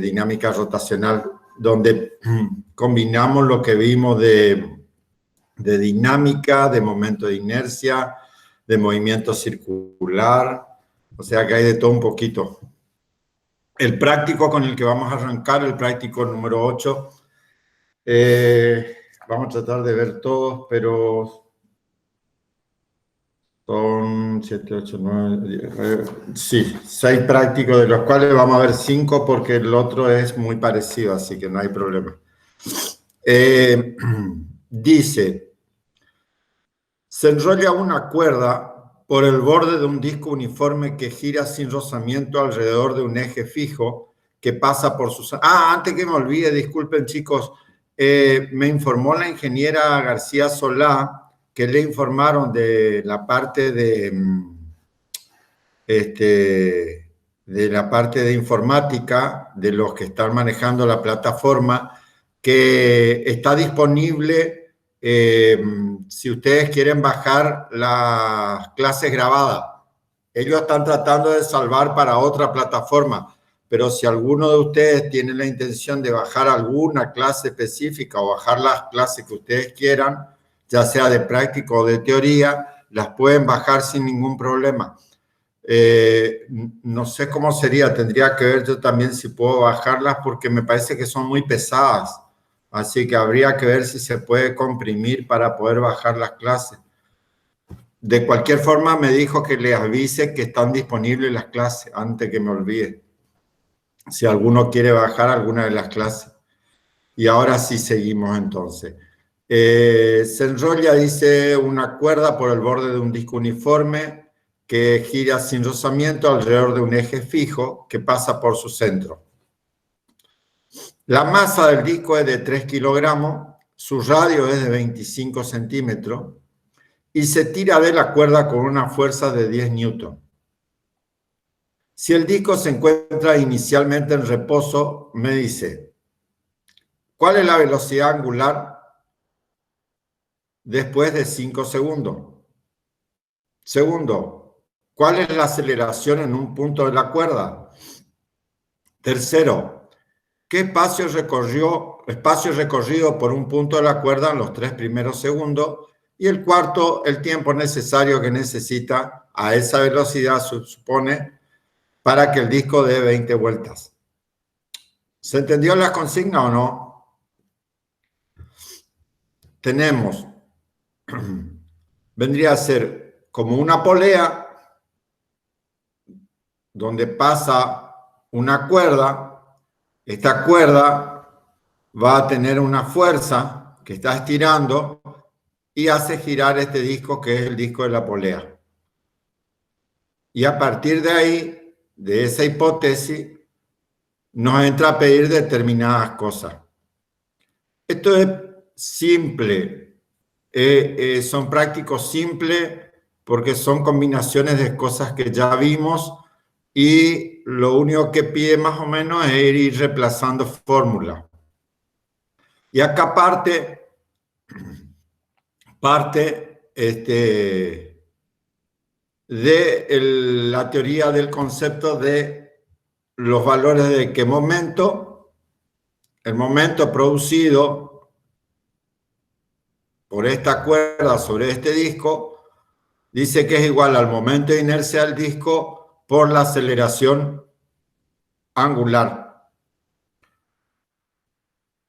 dinámica rotacional, donde combinamos lo que vimos de dinámica, de momento de inercia, de movimiento circular, o sea que hay de todo un poquito. El práctico con el que vamos a arrancar, el práctico número 8, vamos a tratar de ver todos, pero son 7, 8, 9, 10, sí, 6 prácticos, de los cuales vamos a ver 5 porque el otro es muy parecido, así que no hay problema. Dice, se enrolla una cuerda por el borde de un disco uniforme que gira sin rozamiento alrededor de un eje fijo que pasa por sus... antes que me olvide, disculpen chicos, me informó la ingeniera García Solá que le informaron de la parte de la parte de informática, de los que están manejando la plataforma, que está disponible si ustedes quieren bajar las clases grabadas. Ellos están tratando de salvar para otra plataforma, pero si alguno de ustedes tiene la intención de bajar alguna clase específica o bajar las clases que ustedes quieran, ya sea de práctica o de teoría, las pueden bajar sin ningún problema. No sé cómo sería, tendría que ver yo también si puedo bajarlas porque me parece que son muy pesadas, así que habría que ver si se puede comprimir para poder bajar las clases. De cualquier forma me dijo que les avise que están disponibles las clases antes que me olvide, si alguno quiere bajar alguna de las clases. Y ahora sí seguimos entonces. Se enrolla, dice, una cuerda por el borde de un disco uniforme que gira sin rozamiento alrededor de un eje fijo que pasa por su centro. La masa del disco es de 3 kilogramos, su radio es de 25 centímetros y se tira de la cuerda con una fuerza de 10 newton. Si el disco se encuentra inicialmente en reposo, me dice, ¿cuál es la velocidad angular después de 5 segundos? Segundo, ¿cuál es la aceleración en un punto de la cuerda? Tercero, ¿qué espacio recorrido por un punto de la cuerda en los 3 primeros segundos? Y el cuarto, el tiempo necesario que necesita a esa velocidad, supone, para que el disco dé 20 vueltas. ¿Se entendió la consigna o no? Tenemos, vendría a ser como una polea donde pasa una cuerda. Esta cuerda va a tener una fuerza que está estirando y hace girar este disco que es el disco de la polea. Y a partir de ahí, de esa hipótesis, nos entra a pedir determinadas cosas. Esto es simple, son prácticos simples porque son combinaciones de cosas que ya vimos y lo único que pide más o menos es ir reemplazando fórmulas. Y acá parte de la teoría del concepto de los valores de qué momento, el momento producido por esta cuerda sobre este disco, dice que es igual al momento de inercia del disco por la aceleración angular.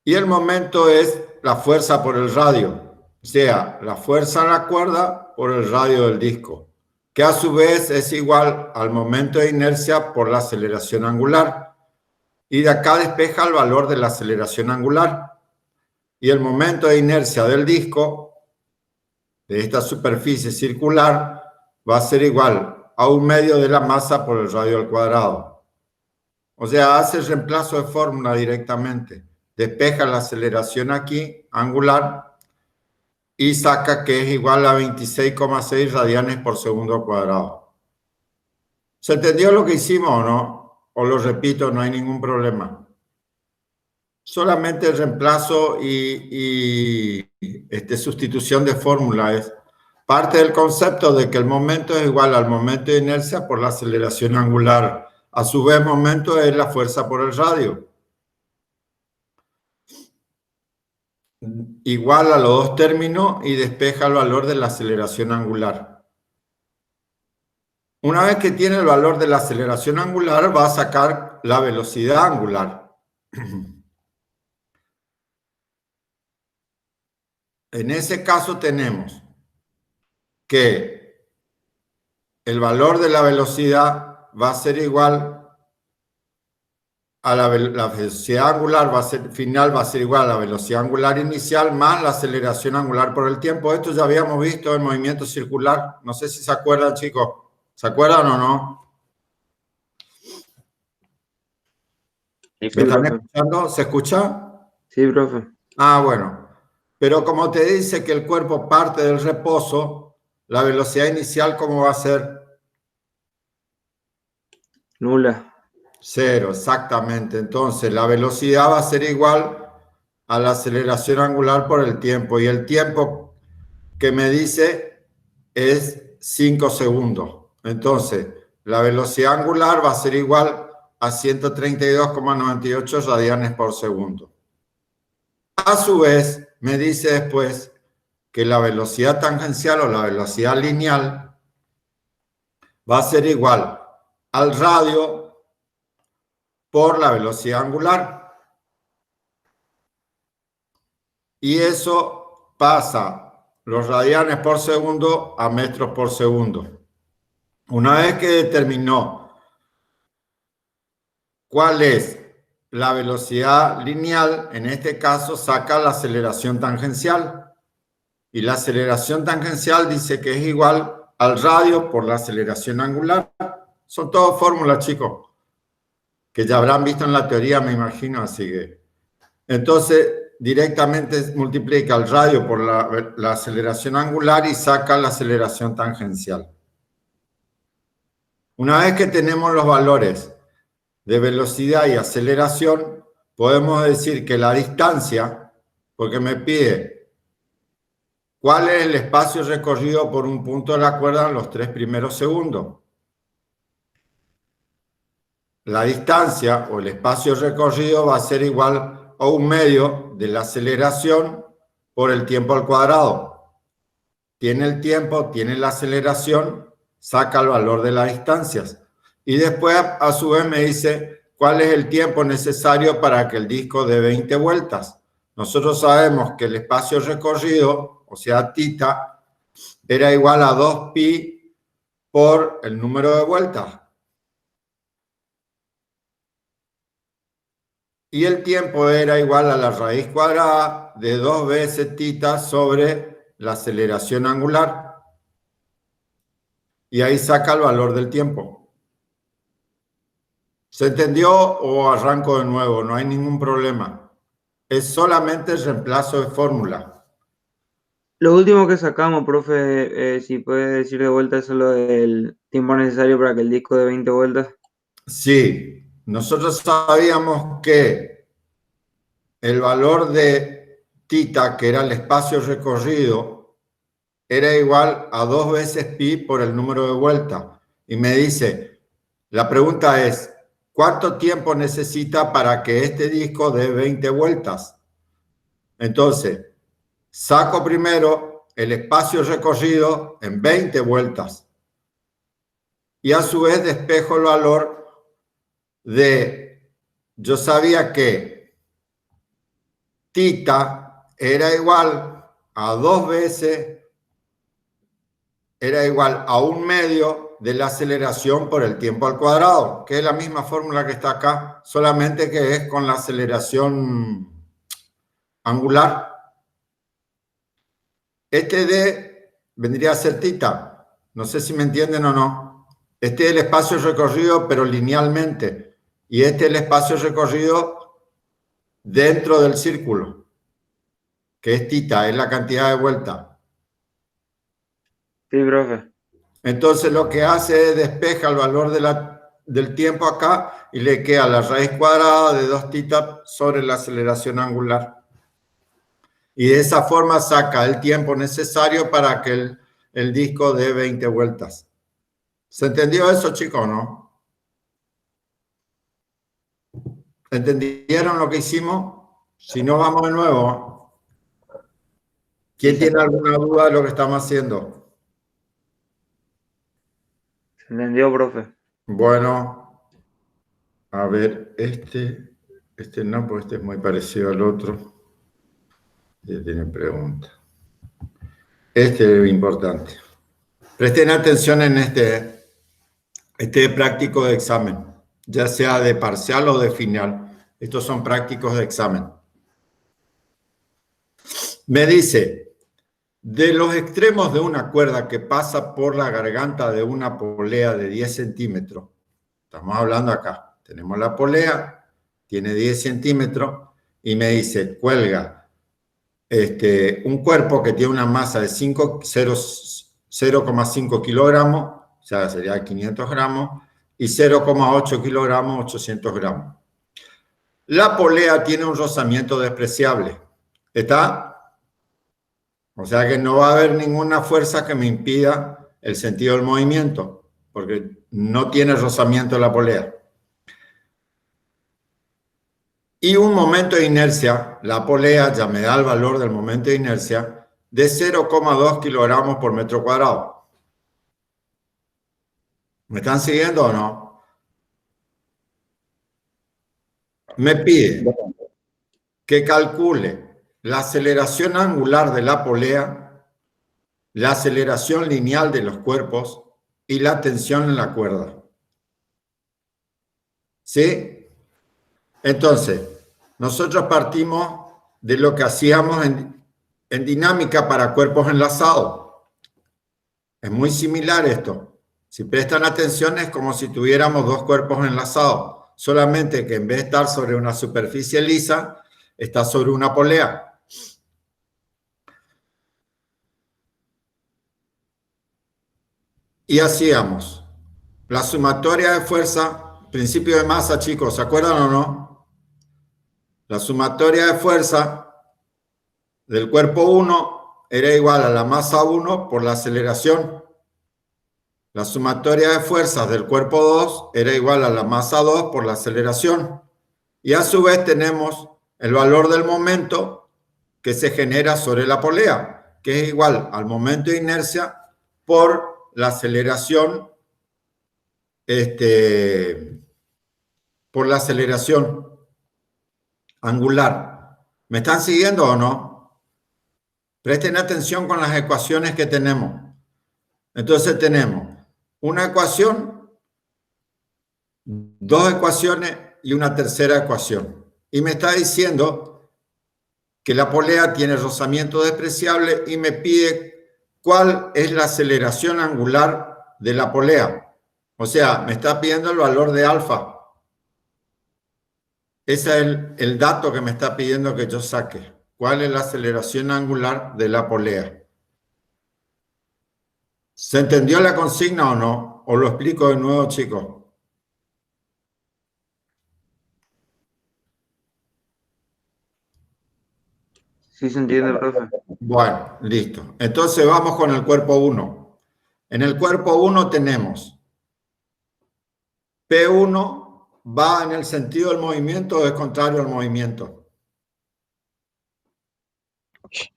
Y el momento es la fuerza por el radio, o sea, la fuerza en la cuerda por el radio del disco, que a su vez es igual al momento de inercia por la aceleración angular. Y de acá despeja el valor de la aceleración angular. Y el momento de inercia del disco, de esta superficie circular, va a ser igual a 1/2 de la masa por el radio al cuadrado. O sea, hace el reemplazo de fórmula directamente. Despeja la aceleración aquí, angular, y saca que es igual a 26,6 radianes por segundo al cuadrado. ¿Se entendió lo que hicimos o no? O lo repito, no hay ningún problema. Solamente el reemplazo y sustitución de fórmula es parte del concepto de que el momento es igual al momento de inercia por la aceleración angular A su vez, momento es la fuerza por el radio. Igual a los dos términos y despeja el valor de la aceleración angular. Una vez que tiene el valor de la aceleración angular, va a sacar la velocidad angular. En ese caso tenemos que el valor de la velocidad va a ser igual a la velocidad angular, final va a ser igual a la velocidad angular inicial más la aceleración angular por el tiempo. Esto ya habíamos visto en movimiento circular. No sé si se acuerdan, chicos. ¿Se acuerdan o no? Sí, ¿Me están profe. escuchando? ¿Se escucha? Sí, profe. Ah, bueno. Pero como te dice que el cuerpo parte del reposo, la velocidad inicial, ¿cómo va a ser? Nula. Cero, exactamente. Entonces, la velocidad va a ser igual a la aceleración angular por el tiempo. Y el tiempo que me dice es 5 segundos. Entonces, la velocidad angular va a ser igual a 132,98 radianes por segundo. A su vez, me dice después que la velocidad tangencial o la velocidad lineal va a ser igual al radio por la velocidad angular. Y eso pasa los radianes por segundo a metros por segundo. Una vez que determinó cuál es la velocidad lineal, en este caso saca la aceleración tangencial. Y la aceleración tangencial dice que es igual al radio por la aceleración angular. Son todas fórmulas, chicos, que ya habrán visto en la teoría, me imagino, así que... Entonces, directamente multiplica el radio por la aceleración angular y saca la aceleración tangencial. Una vez que tenemos los valores de velocidad y aceleración, podemos decir que la distancia, porque me pide cuál es el espacio recorrido por un punto de la cuerda en los 3 primeros segundos. La distancia o el espacio recorrido va a ser igual a un medio de la aceleración por el tiempo al cuadrado. Tiene el tiempo, tiene la aceleración, saca el valor de las distancias. Y después, a su vez, me dice cuál es el tiempo necesario para que el disco dé 20 vueltas. Nosotros sabemos que el espacio recorrido, o sea, tita, era igual a 2pi por el número de vueltas. Y el tiempo era igual a la raíz cuadrada de 2 veces tita sobre la aceleración angular. Y ahí saca el valor del tiempo. ¿Se entendió o arranco de nuevo? No hay ningún problema. Es solamente el reemplazo de fórmula. Lo último que sacamos, profe, si puede decir de vuelta solo el tiempo necesario para que el disco dé 20 vueltas. Sí, nosotros sabíamos que el valor de tita, que era el espacio recorrido, era igual a 2 veces pi por el número de vueltas. Y me dice, la pregunta es, ¿cuánto tiempo necesita para que este disco dé 20 vueltas? Entonces, saco primero el espacio recorrido en 20 vueltas y a su vez despejo el valor de, yo sabía que tita era igual a 2 veces, era igual a un medio de la aceleración por el tiempo al cuadrado, que es la misma fórmula que está acá, solamente que es con la aceleración angular. Este D vendría a ser tita. No sé si me entienden o no. Este es el espacio recorrido, pero linealmente. Y este es el espacio recorrido dentro del círculo, que es tita, es la cantidad de vueltas. Sí, profe. Entonces lo que hace es despeja el valor del tiempo acá y le queda la raíz cuadrada de 2 tita sobre la aceleración angular. Y de esa forma saca el tiempo necesario para que el disco dé 20 vueltas. ¿Se entendió eso, chicos, no? ¿Entendieron lo que hicimos? Si no, vamos de nuevo. ¿Quién tiene alguna duda de lo que estamos haciendo? ¿Se entendió, profe? Bueno, a ver, este no, porque este es muy parecido al otro. Ya tiene pregunta. Este es importante. Presten atención en este práctico de examen, ya sea de parcial o de final. Estos son prácticos de examen. Me dice, de los extremos de una cuerda que pasa por la garganta de una polea de 10 centímetros, estamos hablando acá, tenemos la polea, tiene 10 centímetros, y me dice, cuelga un cuerpo que tiene una masa de 0,5 kilogramos, o sea, sería 500 gramos, y 0,8 kilogramos, 800 gramos. La polea tiene un rozamiento despreciable. ¿Está? O sea que no va a haber ninguna fuerza que me impida el sentido del movimiento, porque no tiene rozamiento la polea. Y un momento de inercia, la polea ya me da el valor del momento de inercia de 0,2 kilogramos por metro cuadrado. ¿Me están siguiendo o no? Me pide que calcule la aceleración angular de la polea, la aceleración lineal de los cuerpos y la tensión en la cuerda. ¿Sí? Entonces, nosotros partimos de lo que hacíamos en dinámica para cuerpos enlazados. Es muy similar esto. Si prestan atención, es como si tuviéramos dos cuerpos enlazados, solamente que en vez de estar sobre una superficie lisa, está sobre una polea. Y hacíamos la sumatoria de fuerza, principio de masa, chicos, ¿se acuerdan o no? La sumatoria de fuerza del cuerpo 1 era igual a la masa 1 por la aceleración. La sumatoria de fuerzas del cuerpo 2 era igual a la masa 2 por la aceleración. Y a su vez tenemos el valor del momento que se genera sobre la polea, que es igual al momento de inercia por la aceleración, por la aceleración angular. ¿Me están siguiendo o no? Presten atención con las ecuaciones que tenemos. Entonces tenemos una ecuación, dos ecuaciones y una tercera ecuación. Y me está diciendo que la polea tiene rozamiento despreciable y me pide cuál es la aceleración angular de la polea. O sea, me está pidiendo el valor de alfa. Ese es el dato que me está pidiendo que yo saque. ¿Cuál es la aceleración angular de la polea? ¿Se entendió la consigna o no? ¿O lo explico de nuevo, chicos? Sí, se entiende, profe. Bueno, listo. Entonces vamos con el cuerpo 1. En el cuerpo 1 tenemos P1 va en el sentido del movimiento o es contrario al movimiento.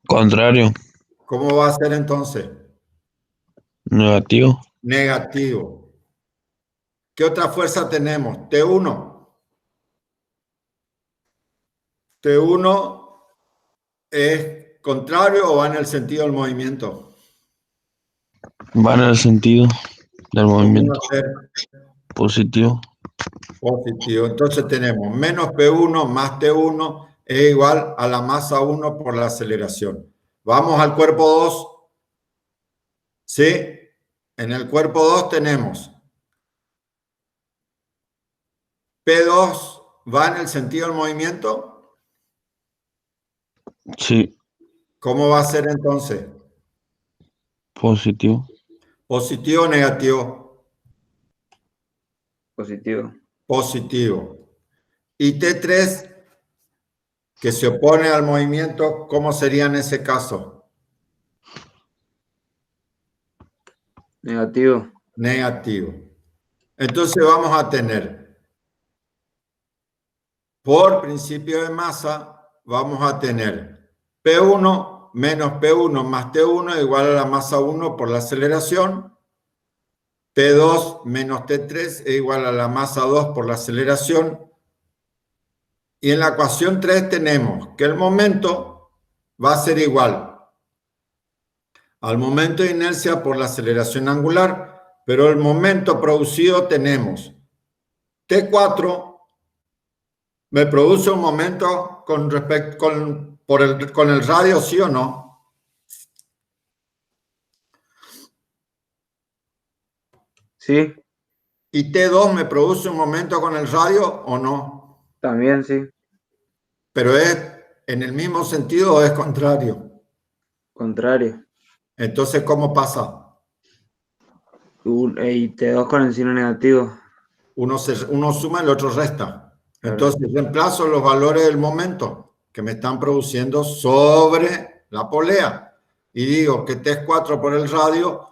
Contrario. ¿Cómo va a ser entonces? Negativo. Negativo. ¿Qué otra fuerza tenemos? T1. T1 es contrario o va en el sentido del movimiento. Va en el sentido del movimiento. ¿Cómo va a ser? Positivo. Positivo. Entonces tenemos menos P1 más T1 es igual a la masa 1 por la aceleración. Vamos al cuerpo 2. ¿Sí? En el cuerpo 2 tenemos P2 va en el sentido del movimiento. Sí. ¿Cómo va a ser entonces? Positivo. ¿Positivo o negativo? Positivo. Positivo. Y T3, que se opone al movimiento, ¿cómo sería en ese caso? Negativo. Negativo. Entonces vamos a tener por principio de masa, vamos a tener P1 menos P1 más T1 igual a la masa 1 por la aceleración. T2 menos T3 es igual a la masa 2 por la aceleración. Y en la ecuación 3 tenemos que el momento va a ser igual al momento de inercia por la aceleración angular, pero el momento producido tenemos T4 me produce un momento con el radio, ¿sí o no? Sí, ¿Y T2 me produce un momento con el radio o no? también sí. Pero ¿es en el mismo sentido o es contrario? Contrario. Entonces, ¿cómo pasa? Y T2 con el signo negativo. Uno suma y el otro resta. Claro. Entonces, reemplazo los valores del momento que me están produciendo sobre la polea. Y digo que T4 por el radio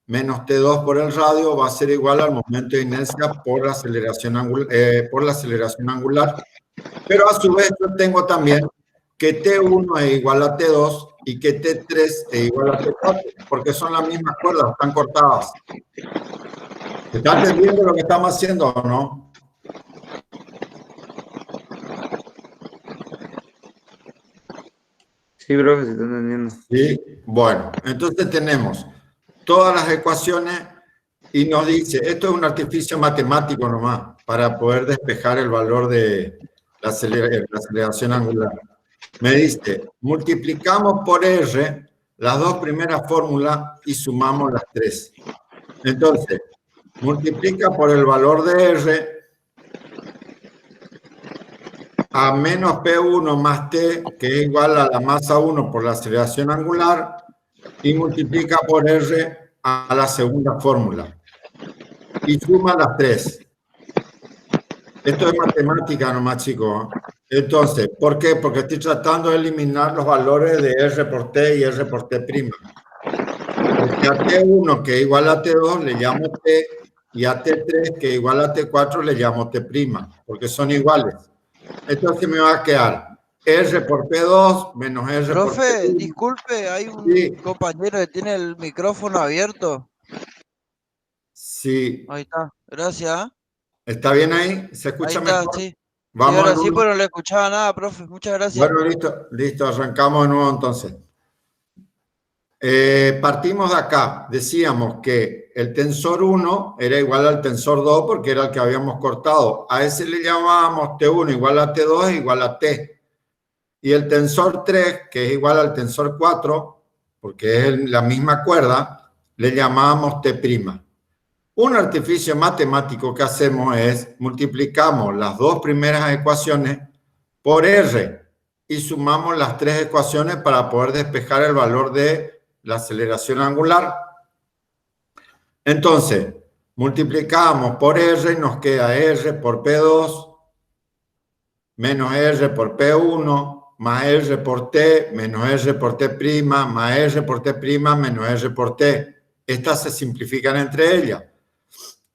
menos T2 por el radio va a ser igual al momento de inercia por la aceleración angular. Pero a su vez yo tengo también que T1 es igual a T2 y que T3 es igual a T4, porque son las mismas cuerdas, están cortadas. ¿Está entendiendo lo que estamos haciendo o no? Sí, profe, se está entendiendo. Sí, bueno, entonces tenemos todas las ecuaciones y nos dice, esto es un artificio matemático nomás, para poder despejar el valor de la aceleración angular. Me dice, multiplicamos por R las dos primeras fórmulas y sumamos las tres. Entonces, multiplica por el valor de R a menos P1 más T, que es igual a la masa 1 por la aceleración angular, y multiplica por R a la segunda fórmula. Y suma las tres. Esto es matemática nomás, chicos. Entonces, ¿por qué? Porque estoy tratando de eliminar los valores de R por T y R por T'. Porque a T1, que es igual a T2, le llamo T, y a T3, que es igual a T4, le llamo T', porque son iguales. Entonces me va a quedar R por P2 menos R por Profe, P1. disculpe, hay un Sí. compañero que tiene el micrófono abierto. Sí. Ahí está, gracias. ¿Está bien ahí? ¿Se Ahí escucha está, mejor? sí. Sí, Vamos ahora de sí, nuevo. pero no le escuchaba nada, profe. Muchas gracias. Bueno, listo, arrancamos de nuevo entonces. Partimos de acá, decíamos que el tensor 1 era igual al tensor 2 porque era el que habíamos cortado. A ese le llamábamos T1 igual a T2 igual a T. Y el tensor 3, que es igual al tensor 4, porque es la misma cuerda, le llamábamos T'. Un artificio matemático que hacemos es multiplicamos las dos primeras ecuaciones por R y sumamos las tres ecuaciones para poder despejar el valor de la aceleración angular. Entonces, multiplicamos por R y nos queda R por P2 menos R por P1 más R por T menos R por T' más R por T' menos R por T. Estas se simplifican entre ellas.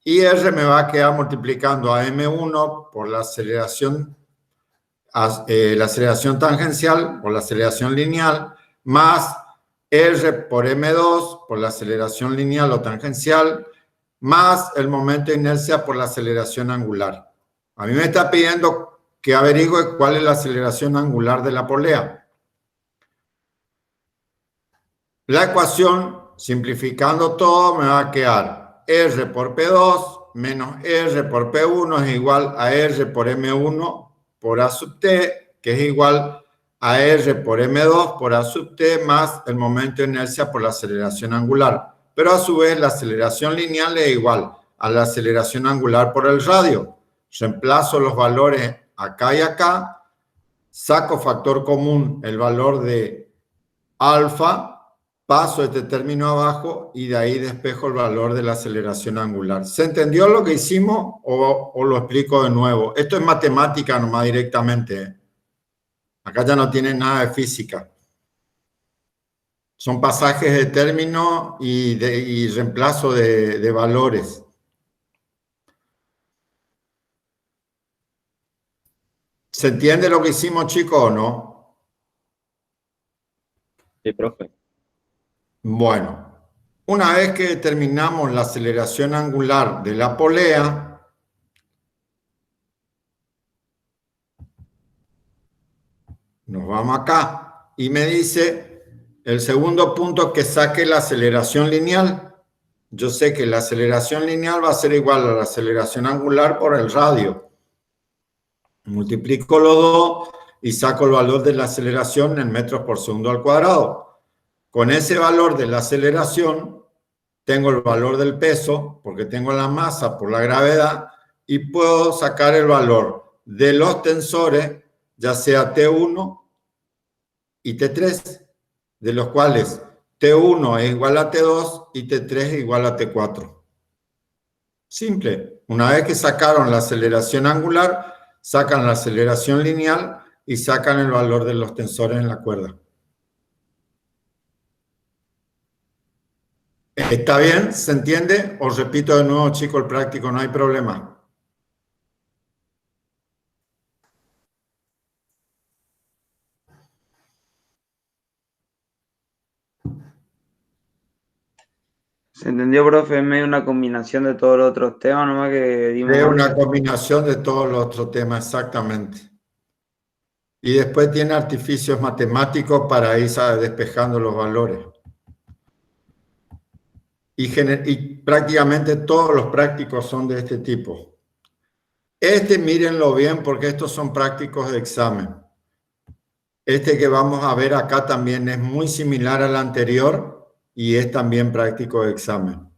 Y R me va a quedar multiplicando a M1 por la aceleración tangencial, por la aceleración lineal, más R por M2 por la aceleración lineal o tangencial, más el momento de inercia por la aceleración angular. A mí me está pidiendo que averigüe cuál es la aceleración angular de la polea. La ecuación, simplificando todo, me va a quedar R por P2 menos R por P1 es igual a R por M1 por A sub T, que es igual a R por M2 por A sub T más el momento de inercia por la aceleración angular. Pero a su vez la aceleración lineal es igual a la aceleración angular por el radio. Reemplazo los valores acá y acá, saco factor común el valor de alfa, paso este término abajo y de ahí despejo el valor de la aceleración angular. ¿Se entendió lo que hicimos o lo explico de nuevo? Esto es matemática nomás directamente. Acá ya no tiene nada de física. Son pasajes de término y reemplazo de valores. ¿Se entiende lo que hicimos, chicos, o no? Sí, profe. Bueno, una vez que determinamos la aceleración angular de la polea, nos vamos acá y me dice el segundo punto que saque la aceleración lineal. Yo sé que la aceleración lineal va a ser igual a la aceleración angular por el radio. Multiplico los dos y saco el valor de la aceleración en metros por segundo al cuadrado. Con ese valor de la aceleración, tengo el valor del peso, porque tengo la masa por la gravedad, y puedo sacar el valor de los tensores, ya sea T1 y T3, de los cuales T1 es igual a T2 y T3 es igual a T4. Simple. Una vez que sacaron la aceleración angular, sacan la aceleración lineal y sacan el valor de los tensores en la cuerda. ¿Está bien? ¿Se entiende? Os repito de nuevo, chicos, el práctico, no hay problema. ¿Se entendió, profe? Es medio una combinación de todos los otros temas, nomás que dimos. Es una combinación de todos los otros temas, exactamente. Y después tiene artificios matemáticos para ir despejando los valores. Y prácticamente todos los prácticos son de este tipo. Mírenlo bien porque estos son prácticos de examen. Este que vamos a ver acá también es muy similar al anterior y es también práctico de examen.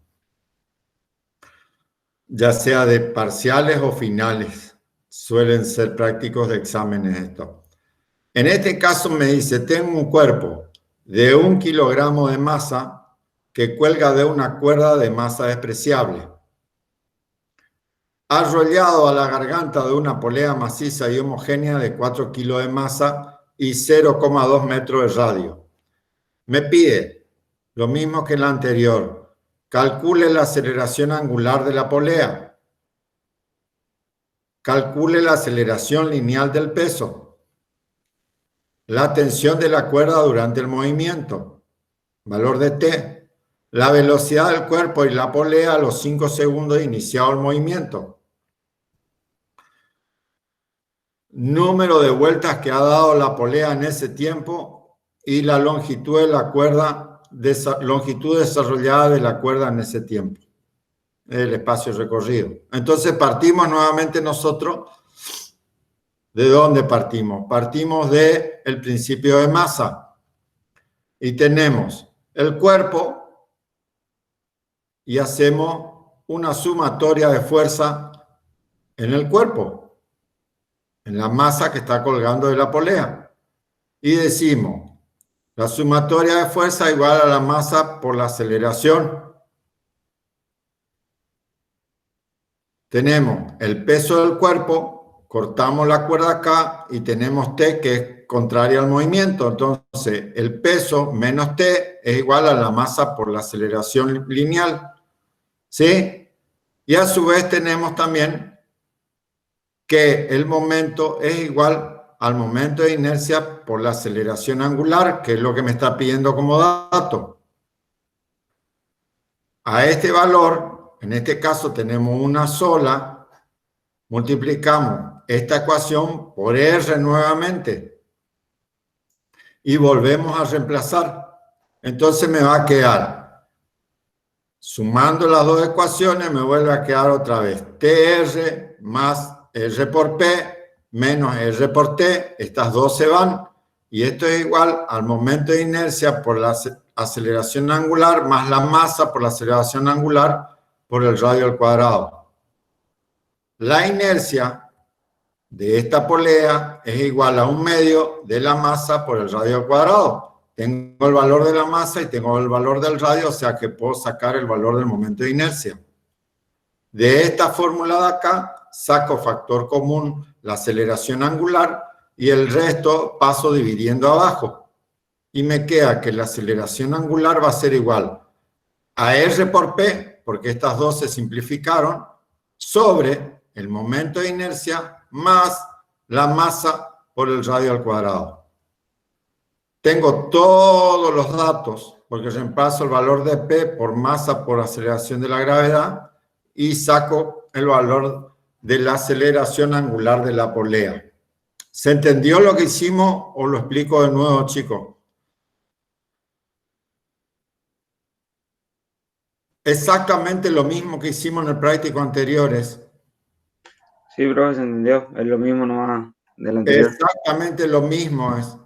Ya sea de parciales o finales, suelen ser prácticos de exámenes esto. En este caso me dice, tengo un cuerpo de 1 kilogramo de masa que cuelga de una cuerda de masa despreciable, arrollado a la garganta de una polea maciza y homogénea de 4 kilos de masa y 0,2 metros de radio. Me pide lo mismo que en la anterior. Calcule la aceleración angular de la polea. Calcule la aceleración lineal del peso. La tensión de la cuerda durante el movimiento. Valor de T. La velocidad del cuerpo y la polea a los 5 segundos de iniciado el movimiento. Número de vueltas que ha dado la polea en ese tiempo y la longitud de la cuerda, longitud desarrollada de la cuerda en ese tiempo. El espacio recorrido. Entonces partimos nuevamente nosotros. ¿De dónde partimos? Partimos del principio de masa. Y tenemos el cuerpo y hacemos una sumatoria de fuerza en el cuerpo, en la masa que está colgando de la polea. Y decimos, la sumatoria de fuerza igual a la masa por la aceleración. Tenemos el peso del cuerpo, cortamos la cuerda acá y tenemos T que es contraria al movimiento. Entonces, el peso menos T es igual a la masa por la aceleración lineal. ¿Sí? Y a su vez tenemos también que el momento es igual al momento de inercia por la aceleración angular, que es lo que me está pidiendo como dato. A este valor, en este caso tenemos una sola, multiplicamos esta ecuación por R nuevamente y volvemos a reemplazar. Entonces me va a quedar, sumando las dos ecuaciones, me vuelve a quedar otra vez TR más R por P menos R por T. Estas dos se van y esto es igual al momento de inercia por la aceleración angular más la masa por la aceleración angular por el radio al cuadrado. La inercia de esta polea es igual a 1/2 de la masa por el radio al cuadrado. Tengo el valor de la masa y tengo el valor del radio, o sea que puedo sacar el valor del momento de inercia. De esta fórmula de acá, saco factor común, la aceleración angular, y el resto paso dividiendo abajo. Y me queda que la aceleración angular va a ser igual a R por P, porque estas dos se simplificaron, sobre el momento de inercia más la masa por el radio al cuadrado. Tengo todos los datos, porque reemplazo el valor de P por masa por aceleración de la gravedad y saco el valor de la aceleración angular de la polea. ¿Se entendió lo que hicimos o lo explico de nuevo, chicos? Exactamente lo mismo que hicimos en el práctico anteriores. Sí, profe, se entendió. Es lo mismo nomás del anterior. Exactamente lo mismo es.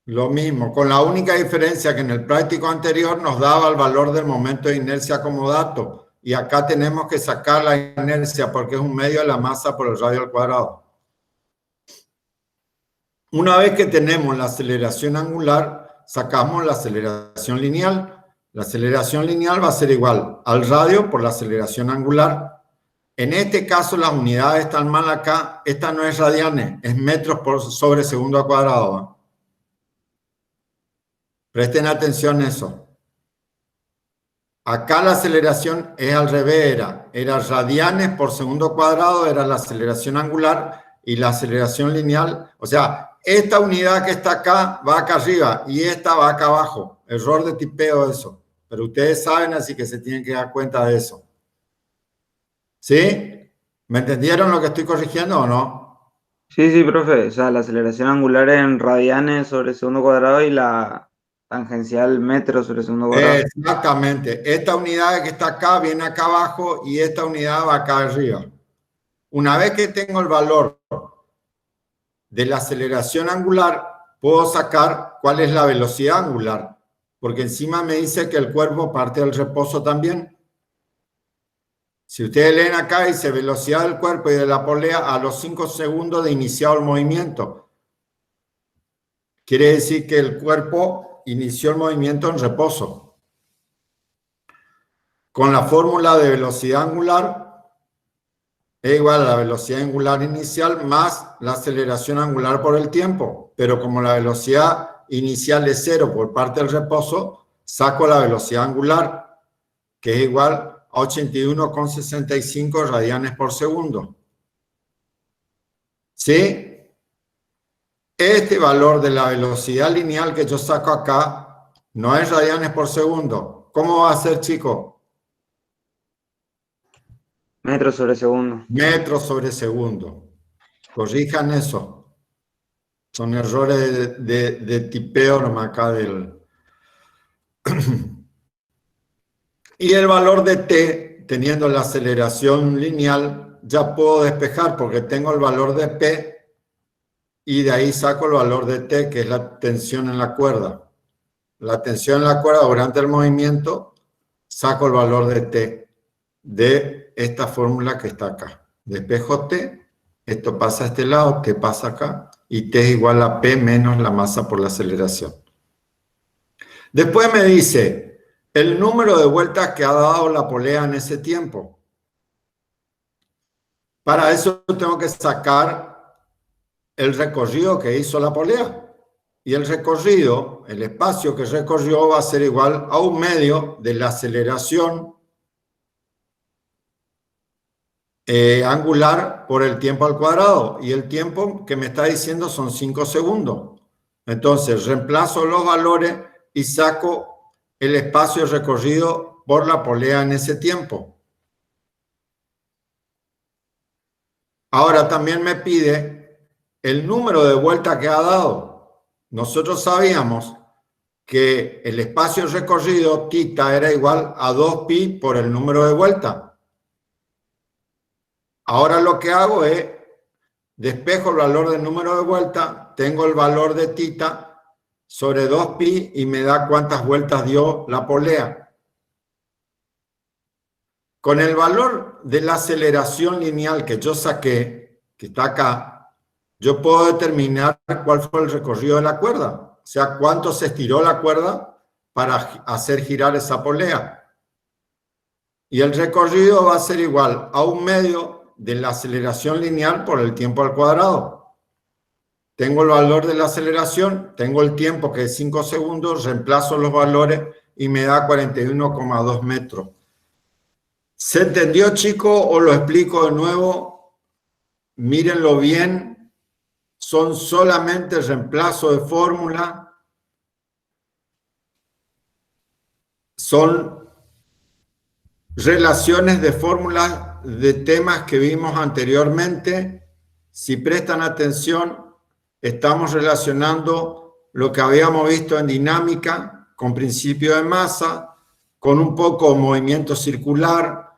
Lo mismo, con la única diferencia que en el práctico anterior nos daba el valor del momento de inercia como dato. Y acá tenemos que sacar la inercia porque es un medio de la masa por el radio al cuadrado. Una vez que tenemos la aceleración angular, sacamos la aceleración lineal. La aceleración lineal va a ser igual al radio por la aceleración angular. En este caso, las unidades están mal acá. Esta no es radianes, es metros sobre segundo al cuadrado. Presten atención a eso. Acá la aceleración es al revés, era radianes por segundo cuadrado, era la aceleración angular y la aceleración lineal. O sea, esta unidad que está acá va acá arriba y esta va acá abajo. Error de tipeo eso. Pero ustedes saben, así que se tienen que dar cuenta de eso. ¿Sí? ¿Me entendieron lo que estoy corrigiendo o no? Sí, sí, profe. O sea, la aceleración angular en radianes sobre segundo cuadrado y la tangencial metros sobre segundo cuadrado. Exactamente. Esta unidad que está acá viene acá abajo y esta unidad va acá arriba. Una vez que tengo el valor de la aceleración angular, puedo sacar cuál es la velocidad angular, porque encima me dice que el cuerpo parte del reposo también. Si ustedes leen acá, dice velocidad del cuerpo y de la polea a los 5 segundos de iniciado el movimiento. Quiere decir que el cuerpo inició el movimiento en reposo. Con la fórmula de velocidad angular, es igual a la velocidad angular inicial más la aceleración angular por el tiempo. Pero como la velocidad inicial es 0 por parte del reposo, saco la velocidad angular, que es igual a 81,65 radianes por segundo. ¿Sí? Este valor de la velocidad lineal que yo saco acá no es radianes por segundo. ¿Cómo va a ser, chicos? Metros sobre segundo. Metros sobre segundo. Corrijan eso. Son errores de tipeo nomás acá del... Y el valor de T, teniendo la aceleración lineal, ya puedo despejar porque tengo el valor de P y de ahí saco el valor de T, que es la tensión en la cuerda. La tensión en la cuerda durante el movimiento, saco el valor de T de esta fórmula que está acá. Despejo T, esto pasa a este lado, T pasa acá, y T es igual a P menos la masa por la aceleración. Después me dice el número de vueltas que ha dado la polea en ese tiempo. Para eso tengo que sacar el recorrido que hizo la polea. Y el recorrido, el espacio que recorrió va a ser igual a un medio de la aceleración angular por el tiempo al cuadrado. Y el tiempo que me está diciendo son 5 segundos. Entonces, reemplazo los valores y saco el espacio recorrido por la polea en ese tiempo. Ahora también me pide el número de vueltas que ha dado. Nosotros sabíamos que el espacio recorrido, θ, era igual a 2pi por el número de vueltas. Ahora lo que hago es, despejo el valor del número de vueltas, tengo el valor de θ sobre 2pi y me da cuántas vueltas dio la polea. Con el valor de la aceleración lineal que yo saqué, que está acá, yo puedo determinar cuál fue el recorrido de la cuerda. O sea, cuánto se estiró la cuerda para hacer girar esa polea. Y el recorrido va a ser igual a un medio de la aceleración lineal por el tiempo al cuadrado. Tengo el valor de la aceleración, tengo el tiempo que es 5 segundos, reemplazo los valores y me da 41,2 metros. ¿Se entendió, chico, o lo explico de nuevo? mírenlo bien, son solamente reemplazo de fórmula, son relaciones de fórmulas de temas que vimos anteriormente. Si prestan atención, estamos relacionando lo que habíamos visto en dinámica con principio de masa, con un poco de movimiento circular,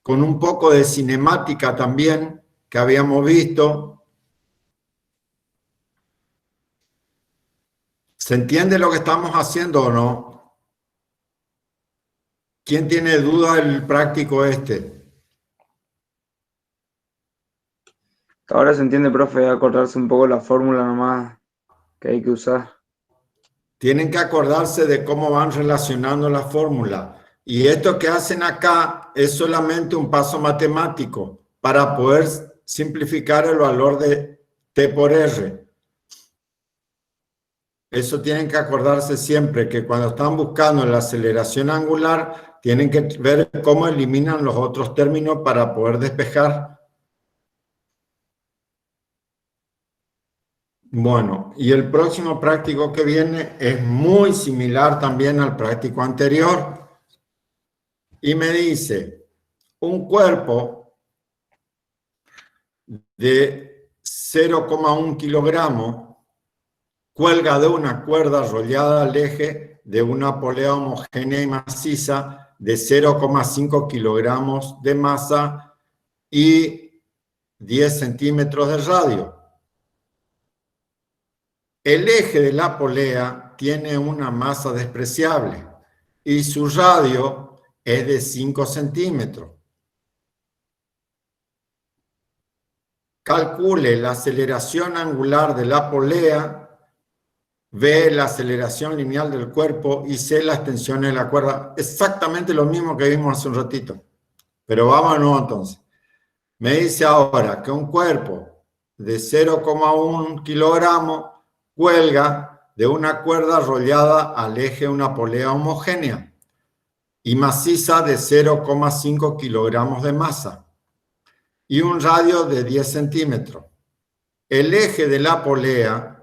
con un poco de cinemática también que habíamos visto. ¿Se entiende lo que estamos haciendo o no? ¿Quién tiene duda del práctico este? Ahora se entiende, profe, acordarse un poco la fórmula nomás que hay que usar. Tienen que acordarse de cómo van relacionando la fórmula. Y esto que hacen acá es solamente un paso matemático para poder simplificar el valor de T por R. Eso tienen que acordarse siempre, que cuando están buscando la aceleración angular, tienen que ver cómo eliminan los otros términos para poder despejar. Bueno, y el próximo práctico que viene es muy similar también al práctico anterior. Y me dice, un cuerpo de 0,1 kilogramos cuelga de una cuerda rollada al eje de una polea homogénea y maciza de 0,5 kilogramos de masa y 10 centímetros de radio. El eje de la polea tiene una masa despreciable y su radio es de 5 centímetros. Calcule la aceleración angular de la polea, ve la aceleración lineal del cuerpo y sé las tensiones de la cuerda. Exactamente lo mismo que vimos hace un ratito. Pero vámonos entonces. Me dice ahora que un cuerpo de 0,1 kilogramos cuelga de una cuerda rollada al eje de una polea homogénea y maciza de 0,5 kilogramos de masa y un radio de 10 centímetros. El eje de la polea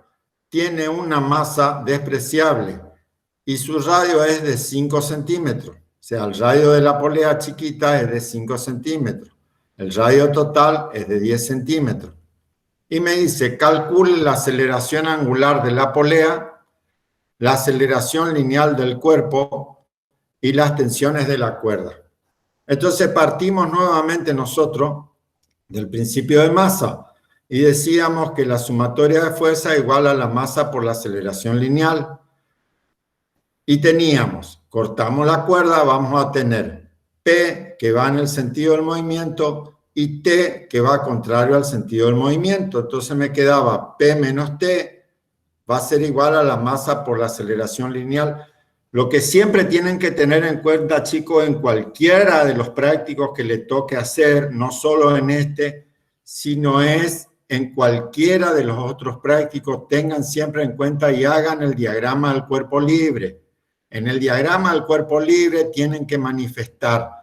tiene una masa despreciable y su radio es de 5 centímetros. O sea, el radio de la polea chiquita es de 5 centímetros. El radio total es de 10 centímetros. Y me dice, calcule la aceleración angular de la polea, la aceleración lineal del cuerpo y las tensiones de la cuerda. Entonces partimos nuevamente nosotros del principio de masa y decíamos que la sumatoria de fuerza es igual a la masa por la aceleración lineal. Y teníamos, cortamos la cuerda, vamos a tener P que va en el sentido del movimiento y T que va contrario al sentido del movimiento. Entonces me quedaba P menos T va a ser igual a la masa por la aceleración lineal. Lo que siempre tienen que tener en cuenta, chicos, en cualquiera de los prácticos que le toque hacer, no solo en este, sino es en cualquiera de los otros prácticos, tengan siempre en cuenta y hagan el diagrama del cuerpo libre. En el diagrama del cuerpo libre tienen que manifestar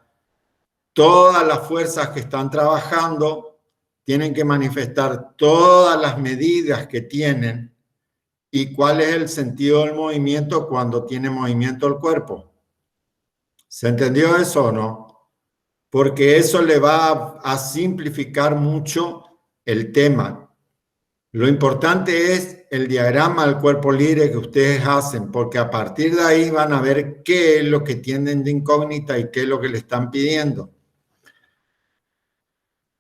todas las fuerzas que están trabajando, tienen que manifestar todas las medidas que tienen y cuál es el sentido del movimiento cuando tiene movimiento el cuerpo. ¿Se entendió eso o no? Porque eso le va a simplificar mucho el tema. Lo importante es el diagrama del cuerpo libre que ustedes hacen, porque a partir de ahí van a ver qué es lo que tienen de incógnita y qué es lo que le están pidiendo.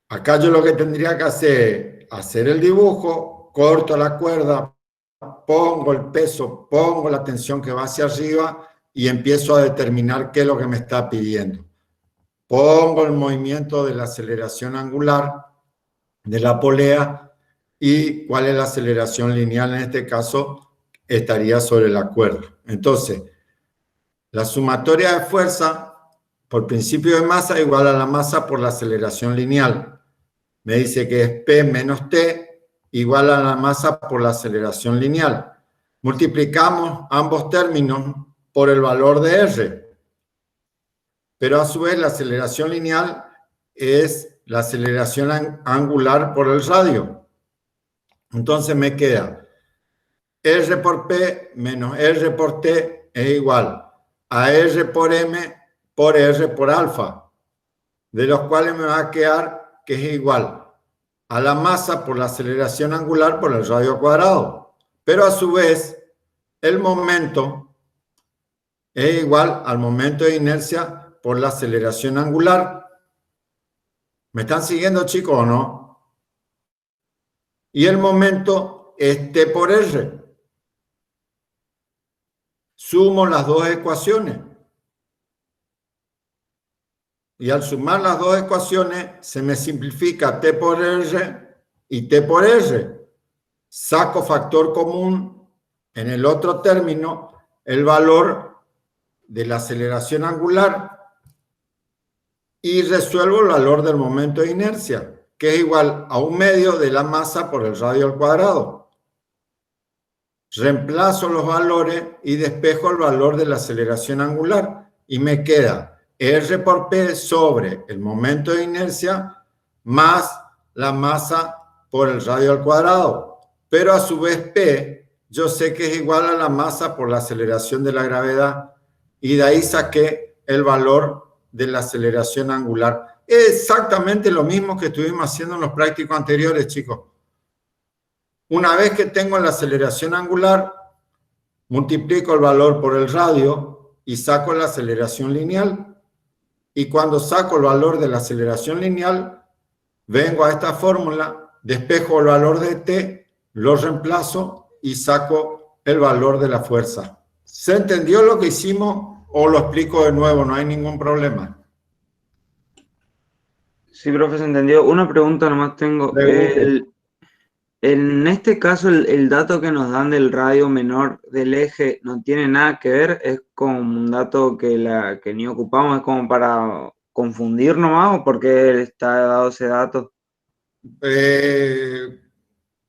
Acá yo lo que tendría que hacer es hacer el dibujo, corto la cuerda, pongo el peso, pongo la tensión que va hacia arriba y empiezo a determinar qué es lo que me está pidiendo. Pongo el movimiento de la aceleración angular de la polea y cuál es la aceleración lineal en este caso estaría sobre la cuerda. Entonces, la sumatoria de fuerza por principio de masa igual a la masa por la aceleración lineal. Me dice que es P menos T igual a la masa por la aceleración lineal. Multiplicamos ambos términos por el valor de R. Pero a su vez la aceleración lineal es la aceleración angular por el radio. Entonces me queda R por P menos R por T es igual a R por M por R por alfa, de los cuales me va a quedar que es igual a la masa por la aceleración angular por el radio cuadrado. Pero a su vez, el momento es igual al momento de inercia por la aceleración angular. ¿Me están siguiendo, chicos, o no? Y el momento es T por R. Sumo las dos ecuaciones. Y al sumar las dos ecuaciones, se me simplifica T por R y T por R. Saco factor común en el otro término, el valor de la aceleración angular, y resuelvo el valor del momento de inercia, que es igual a 1/2 de la masa por el radio al cuadrado. Reemplazo los valores y despejo el valor de la aceleración angular y me queda R por P sobre el momento de inercia más la masa por el radio al cuadrado. Pero a su vez P, yo sé que es igual a la masa por la aceleración de la gravedad, y de ahí saqué el valor de la aceleración angular. Es exactamente lo mismo que estuvimos haciendo en los prácticos anteriores, chicos. Una vez que tengo la aceleración angular, multiplico el valor por el radio y saco la aceleración lineal. Y cuando saco el valor de la aceleración lineal, vengo a esta fórmula, despejo el valor de T, lo reemplazo y saco el valor de la fuerza. ¿Se entendió lo que hicimos o lo explico de nuevo? No hay ningún problema. Sí, profe, se entendió. Una pregunta nomás tengo. En este caso, el dato que nos dan del radio menor del eje no tiene nada que ver, es como un dato que ni ocupamos, es como para confundir nomás, o porque está dado ese dato.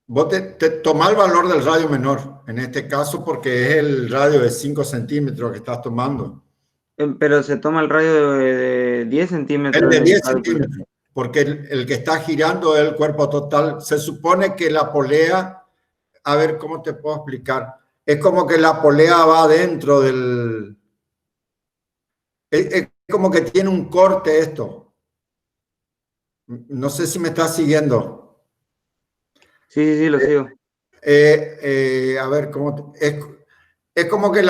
Vos te tomás el valor del radio menor, en este caso, porque es el radio de 5 centímetros que estás tomando. Pero se toma el radio de 10 centímetros. El de 10 centímetros, porque el que está girando es el cuerpo total. Se supone que la polea, a ver, ¿cómo te puedo explicar? Es como que la polea va dentro del... Es como que tiene un corte esto. No sé si me estás siguiendo. Sí, lo sigo. A ver, ¿cómo? Es como que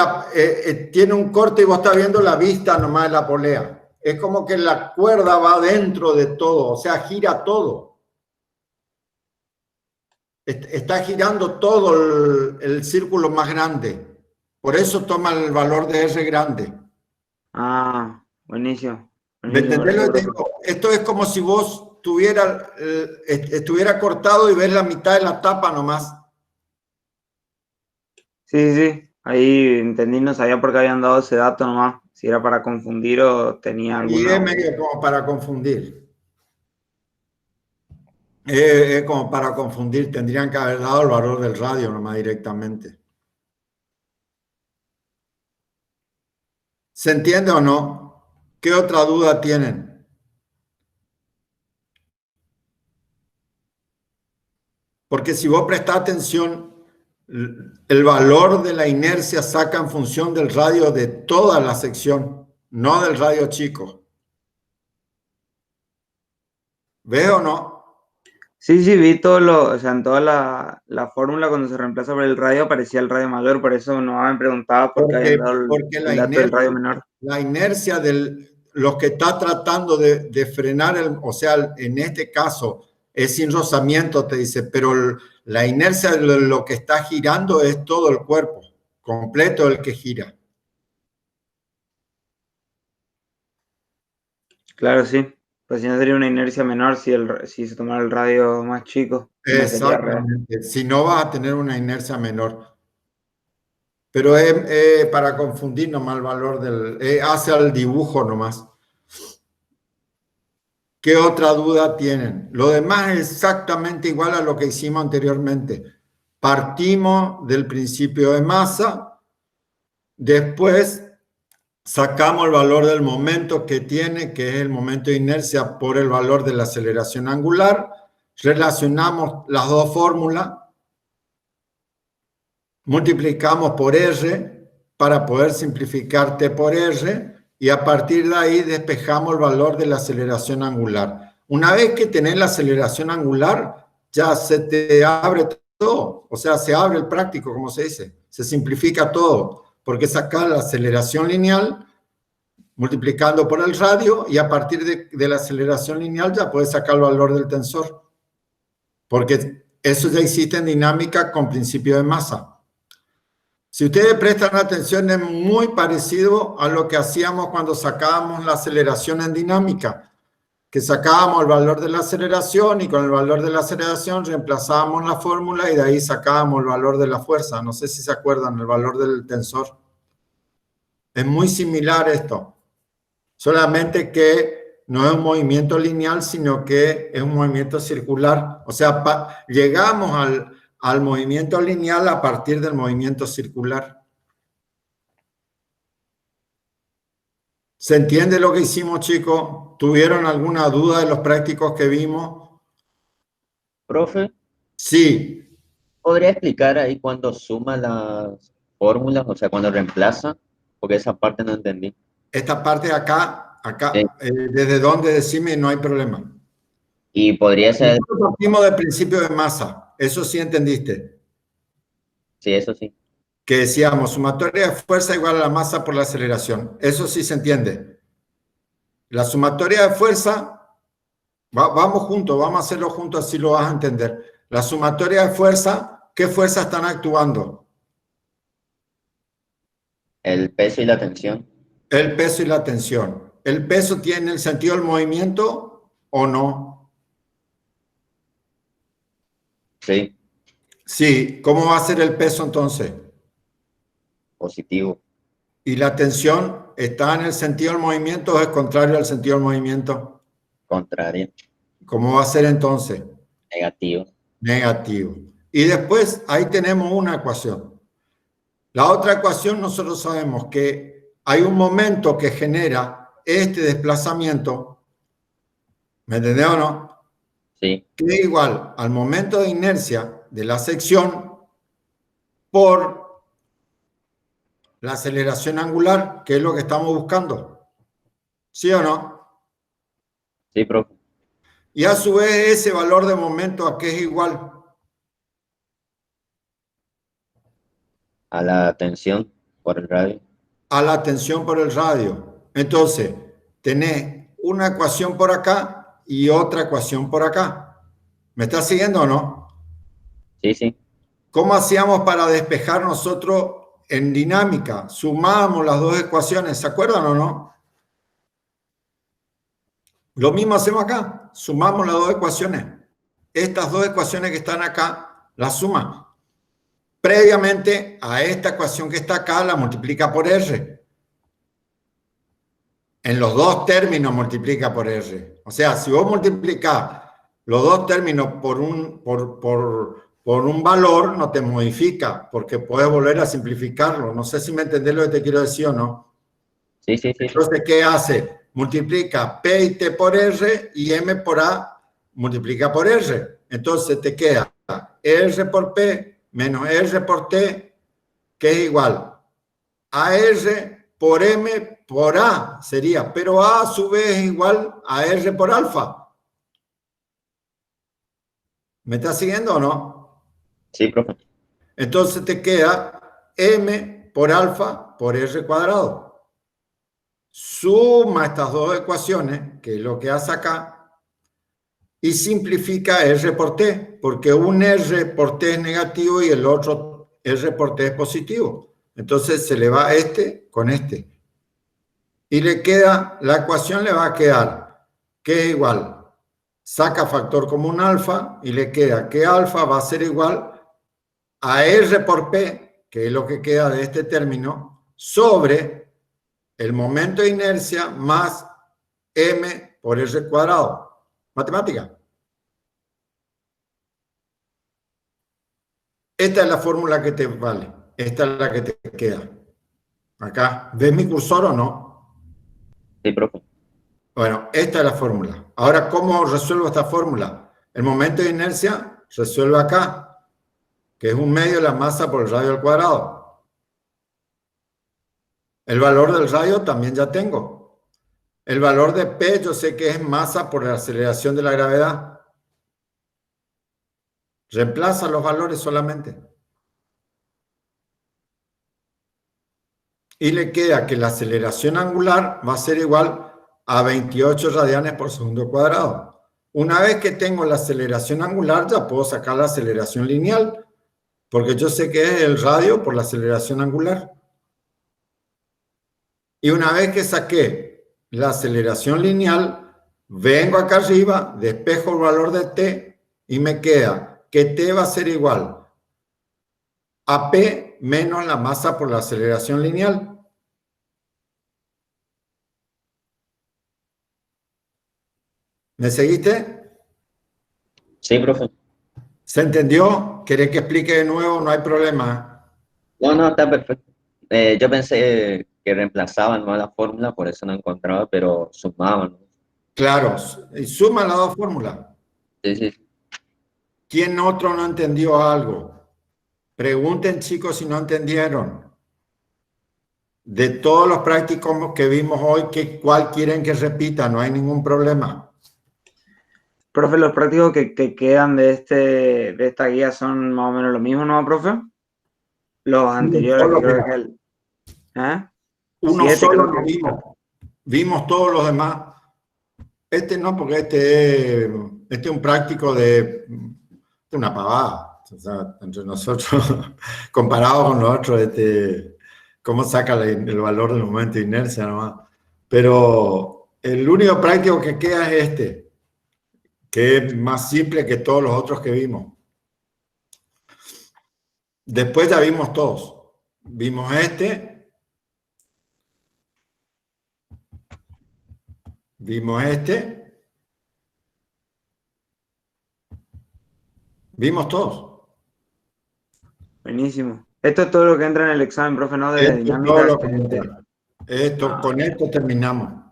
tiene un corte y vos estás viendo la vista nomás de la polea. Es como que la cuerda va dentro de todo, o sea, gira todo. Está girando todo el círculo más grande. Por eso toma el valor de R grande. Ah, buenísimo. ¿Me entendés lo que digo? Esto es como si vos estuviera cortado y ves la mitad de la tapa nomás. Sí. Ahí entendí, no sabía por qué habían dado ese dato nomás. Si era para confundir o tenía alguna... Y es medio como para confundir. Es como para confundir. Tendrían que haber dado el valor del radio nomás directamente. ¿Se entiende o no? ¿Qué otra duda tienen? Porque si vos prestás atención, el valor de la inercia saca en función del radio de toda la sección, no del radio chico. ¿Ves o no? Sí, vi todo o sea, en toda la fórmula cuando se reemplaza por el radio aparecía el radio mayor, por eso no me preguntaba por qué habían dado el dato del radio menor. La inercia de los que está tratando de frenar, o sea, en este caso es sin rozamiento, te dice, pero la inercia de lo que está girando es todo el cuerpo, completo el que gira. Claro, sí. Pues si no sería una inercia menor si se tomara el radio más chico. Exactamente. Si no vas a tener una inercia menor. Pero es para confundir nomás el valor hace el dibujo nomás. ¿Qué otra duda tienen? Lo demás es exactamente igual a lo que hicimos anteriormente. Partimos del principio de masa, después Sacamos el valor del momento que tiene, que es el momento de inercia, por el valor de la aceleración angular. Relacionamos las dos fórmulas. Multiplicamos por R para poder simplificar T por R y a partir de ahí despejamos el valor de la aceleración angular. Una vez que tenés la aceleración angular, ya se te abre todo, o sea, se abre el práctico, como se dice, se simplifica todo, porque sacás la aceleración lineal multiplicando por el radio y a partir de la aceleración lineal ya puedes sacar el valor del tensor, porque eso ya existe en dinámica con principio de masa. Si ustedes prestan atención, es muy parecido a lo que hacíamos cuando sacábamos la aceleración en dinámica, que sacábamos el valor de la aceleración y con el valor de la aceleración reemplazábamos la fórmula y de ahí sacábamos el valor de la fuerza. No sé si se acuerdan, el valor del tensor. Es muy similar esto, solamente que no es un movimiento lineal, sino que es un movimiento circular. O sea, llegamos al movimiento lineal a partir del movimiento circular. ¿Se entiende lo que hicimos, chicos? ¿Tuvieron alguna duda de los prácticos que vimos? Profe, Sí. ¿podría explicar ahí cuando suma las fórmulas, o sea, cuando reemplaza? Porque esa parte no entendí. Esta parte de acá, Sí. desde donde decime, no hay problema. Y podría ser, Nosotros partimos del principio de masa, eso sí entendiste. sí, eso sí. Que decíamos, sumatoria de fuerza igual a la masa por la aceleración. Eso sí se entiende. La sumatoria de fuerza, vamos juntos, vamos a hacerlo juntos, así lo vas a entender. La sumatoria de fuerza, ¿qué fuerzas están actuando? El peso y la tensión. El peso y la tensión. ¿El peso tiene el sentido del movimiento o no? Sí, Sí. ¿Cómo va a ser el peso entonces? positivo. ¿Y la tensión está en el sentido del movimiento o es contrario al sentido del movimiento? Contrario. ¿Cómo va a ser entonces? Negativo. Negativo. Y después ahí tenemos una ecuación. La otra ecuación nosotros sabemos que hay un momento que genera este desplazamiento, ¿me entendés o no? Sí, Que es igual al momento de inercia de la sección por la aceleración angular, que es lo que estamos buscando. ¿Sí o no? sí, profe. Y a su vez ese valor de momento a qué es igual. A la tensión por el radio. A la tensión por el radio. Entonces, tenés una ecuación por acá y otra ecuación por acá. ¿Me estás siguiendo o no? Sí, sí. ¿Cómo hacíamos para despejar nosotros en dinámica? Sumábamos las dos ecuaciones, ¿se acuerdan o no? Lo mismo hacemos acá, sumamos las dos ecuaciones. Estas dos ecuaciones que están acá, las suma. Previamente a esta ecuación que está acá, la multiplica por R. En los dos términos multiplica por R. O sea, si vos multiplicás los dos términos por un valor, no te modifica, porque puedes volver a simplificarlo. No sé si me entendés lo que te quiero decir o no. Sí, sí, sí. Entonces, ¿qué hace? Multiplica P y T por R y M por A multiplica por R. Entonces te queda R por P menos R por T, que es igual a R por M por A sería, pero A su vez es igual a R por alfa. ¿Me estás siguiendo o no? Sí, profe. Entonces te queda M por alfa por R cuadrado. Suma estas dos ecuaciones, que es lo que hace acá, y simplifica R por T, porque un R por T es negativo y el otro R por T es positivo. Entonces se le va este con este. Y le queda, la ecuación le va a quedar que es igual, saca factor común alfa y le queda que alfa va a ser igual a R por P, que es lo que queda de este término, sobre el momento de inercia más M por R cuadrado. Matemática. Esta es la fórmula que te vale. Esta es la que te queda. Acá. ¿Ves mi cursor o no? Sí, profe. Bueno, esta es la fórmula. Ahora, ¿cómo resuelvo esta fórmula? El momento de inercia resuelve acá, que es 1/2 de la masa por el radio al cuadrado. El valor del radio también ya tengo. El valor de P yo sé que es masa por la aceleración de la gravedad. Reemplaza los valores solamente. Y le queda que la aceleración angular va a ser igual a 28 radianes por segundo cuadrado. Una vez que tengo la aceleración angular, ya puedo sacar la aceleración lineal, porque yo sé que es el radio por la aceleración angular. Y una vez que saqué la aceleración lineal, vengo acá arriba, despejo el valor de t y me queda que t va a ser igual a p menos la masa por la aceleración lineal. ¿Me seguiste? Sí, profe. ¿Se entendió? ¿Querés que explique de nuevo? No hay problema. No, está perfecto. Yo pensé que reemplazaban más la fórmula, por eso no encontraba, pero sumaban, ¿no? Claro, y suma las dos fórmulas. Sí, sí. ¿Quién otro no entendió algo? Pregunten, chicos, si no entendieron. De todos los prácticos que vimos hoy, ¿cuál quieren que repita? No hay ningún problema. Profe, los prácticos que quedan de esta guía son más o menos lo mismo, ¿no, profe? Los anteriores, que creo que el... ¿eh? Uno 7, solo creo lo que... vimos. Vimos todos los demás. Este no, porque este es un práctico de una pavada. O sea, entre nosotros, comparado con los otros, cómo saca el valor del momento de inercia nomás. Pero el único práctico que queda es este, que es más simple que todos los otros que vimos. Después ya vimos todos. Vimos este. Vimos este. Vimos todos. Buenísimo. Esto es todo lo que entra en el examen, profe, ¿no? De dinámica. Con esto terminamos.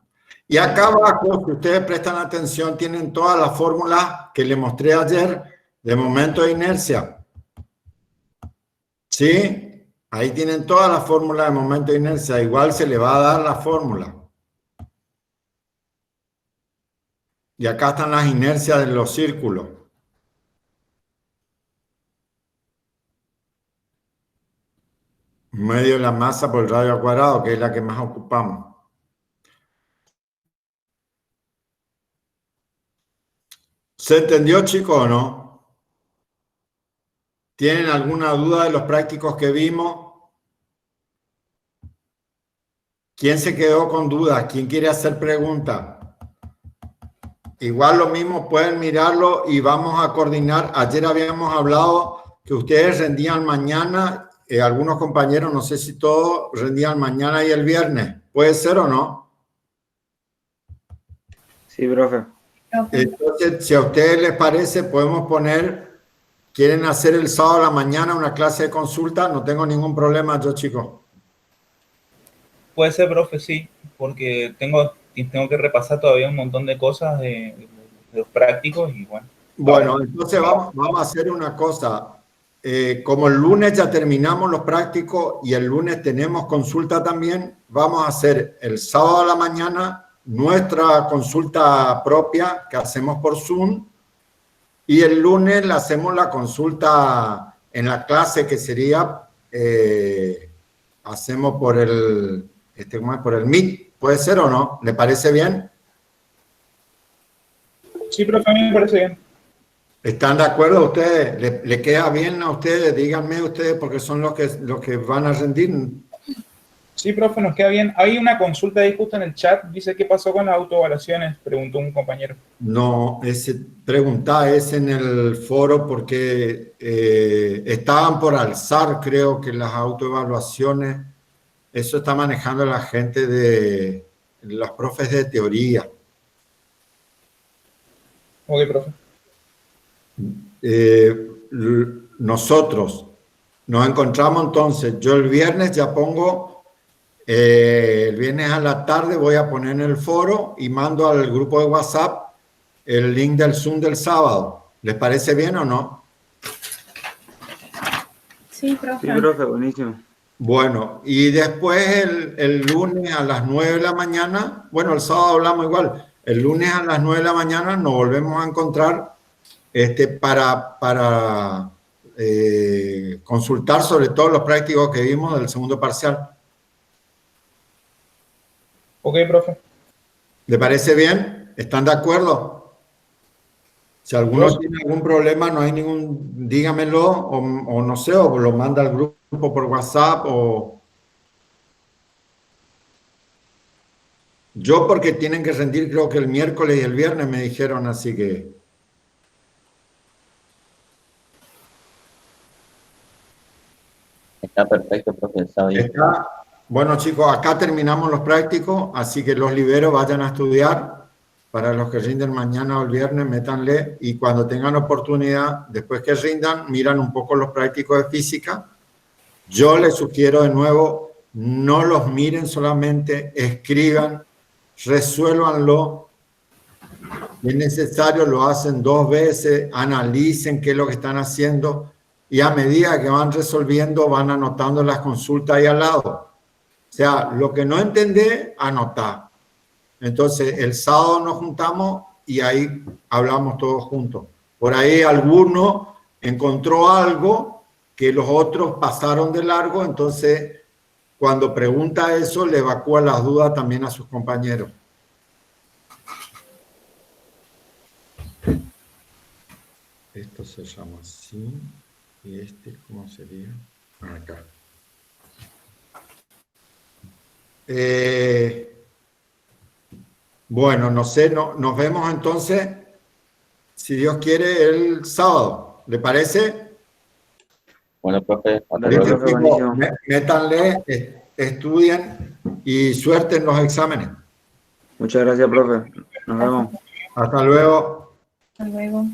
Y acá abajo, si ustedes prestan atención, tienen todas las fórmulas que les mostré ayer de momento de inercia. ¿Sí? Ahí tienen todas las fórmulas de momento de inercia. Igual se le va a dar la fórmula. Y acá están las inercias de los círculos. Medio de la masa por el radio al cuadrado, que es la que más ocupamos. ¿Se entendió, chicos, o no? ¿Tienen alguna duda de los prácticos que vimos? ¿Quién se quedó con dudas? ¿Quién quiere hacer preguntas? Igual lo mismo, pueden mirarlo y vamos a coordinar. Ayer habíamos hablado que ustedes rendían mañana, algunos compañeros, no sé si todos, rendían mañana y el viernes. ¿Puede ser o no? Sí, profe. Entonces, si a ustedes les parece, podemos poner, quieren hacer el sábado a la mañana una clase de consulta, no tengo ningún problema yo, chicos. Puede ser, profe, sí, porque tengo que repasar todavía un montón de cosas de los prácticos y bueno. Bueno, entonces vamos a hacer una cosa. Como el lunes ya terminamos los prácticos y el lunes tenemos consulta también, vamos a hacer el sábado a la mañana nuestra consulta propia que hacemos por Zoom y el lunes le hacemos la consulta en la clase que sería, hacemos por el Meet. ¿Puede ser o no? ¿Le parece bien? Sí, profe, a mí me parece bien. ¿Están de acuerdo ustedes? ¿Le queda bien a ustedes? Díganme ustedes porque son los que van a rendir. Sí, profe, nos queda bien. Hay una consulta ahí justo en el chat. Dice, ¿qué pasó con las autoevaluaciones? Preguntó un compañero. No, pregunta es en el foro porque estaban por alzar, creo que las autoevaluaciones. Eso está manejando la gente de los profes de teoría. Ok, profe. Nosotros nos encontramos entonces, yo el viernes ya pongo El viernes a la tarde voy a poner en el foro y mando al grupo de WhatsApp el link del Zoom del sábado. ¿Les parece bien o no? Sí, profe. Sí, profe, buenísimo. Bueno, y después el lunes a las 9 de la mañana, bueno, el sábado hablamos igual, el lunes a las 9 de la mañana nos volvemos a encontrar para consultar sobre todos los prácticos que vimos del segundo parcial. Ok, profe. ¿Le parece bien? ¿Están de acuerdo? Si alguno tiene algún problema, no hay ningún, dígamelo, o no sé, o lo manda al grupo por WhatsApp, o... Yo porque tienen que rendir creo que el miércoles y el viernes me dijeron, así que... Está perfecto, profe. Está bien. Bueno, chicos, acá terminamos los prácticos, así que los libero, vayan a estudiar. Para los que rinden mañana o el viernes, métanle, y cuando tengan oportunidad, después que rindan, miran un poco los prácticos de física. Yo les sugiero de nuevo, no los miren solamente, escriban, resuélvanlo. Si es necesario, lo hacen 2 veces, analicen qué es lo que están haciendo, y a medida que van resolviendo, van anotando las consultas ahí al lado. O sea, lo que no entendé, anotá. Entonces, el sábado nos juntamos y ahí hablamos todos juntos. Por ahí alguno encontró algo que los otros pasaron de largo, entonces cuando pregunta eso, le evacúa las dudas también a sus compañeros. Esto se llama así, y este, ¿cómo sería? Acá. Bueno, no sé, nos vemos entonces, si Dios quiere, el sábado. ¿Le parece? Bueno, profe, hasta Dale, luego. profe, buenísimo. Métanle, estudien y suerte en los exámenes. Muchas gracias, profe. Nos vemos. Hasta luego. Hasta luego.